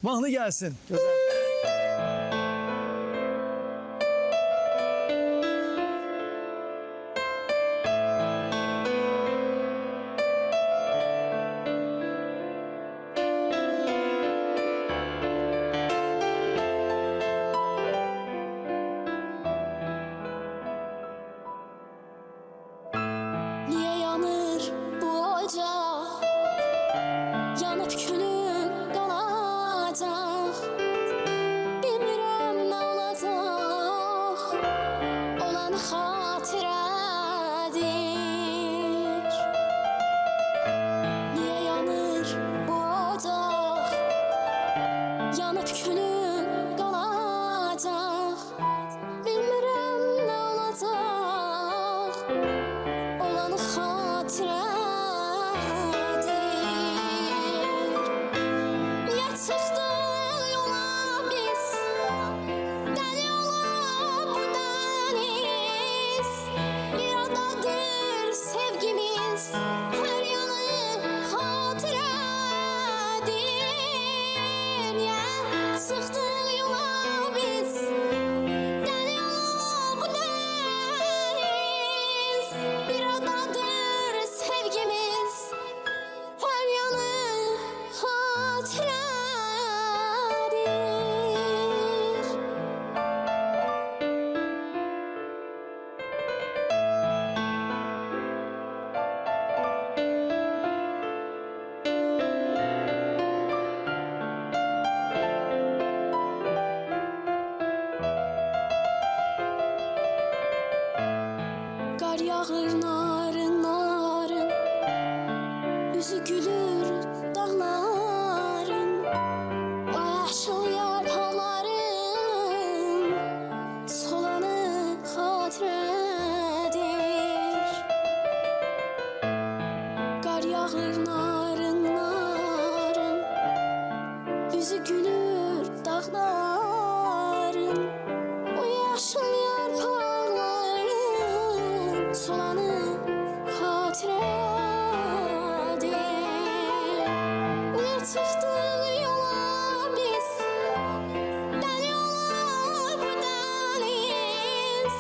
Mahnı gelsin. Güzel. Niye yanır bu ocaq? Yanıb külün qalacaq. Bilmirəm nə olacaq. Olan xatirədir. Niyə yanır bu ocaq? Yanıb külün qalacaq. Bilmirəm nə olacaq. Olan xatirədir. Niyə çıxdıq yola biz? Dəli olub bu dəniz. Bir adadır sevgimiz. Hər yanı xatirədir. Niyə çıxdıq yola biz? Dəli olub bu dəniz. Bir adadır sevgimiz. Her yanı xatirədir. Qar yağır narın narın. Yüzü gülür dağların. O yaşıl yarpaqların solanı xatirədir. Qar yağır narın narın. Yüzü gülür dağların. O yaşıl yarpaqların solanı xatirədir. Niyə çıxdıq yola biz? Dəli olub bu dəniz.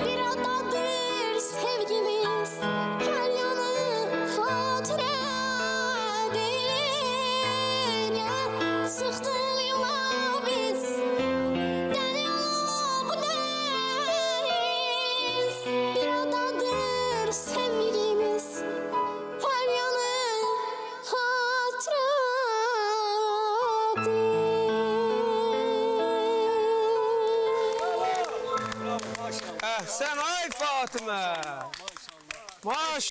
Bir adadır sevgimiz. Hər yanı xatirədir. Niyə çıxdıq yola biz? Dəli olub bu dəniz. Bir adadır sevgimiz. Her yanı xatirədir. Sen ay Fatıma. Maşallah.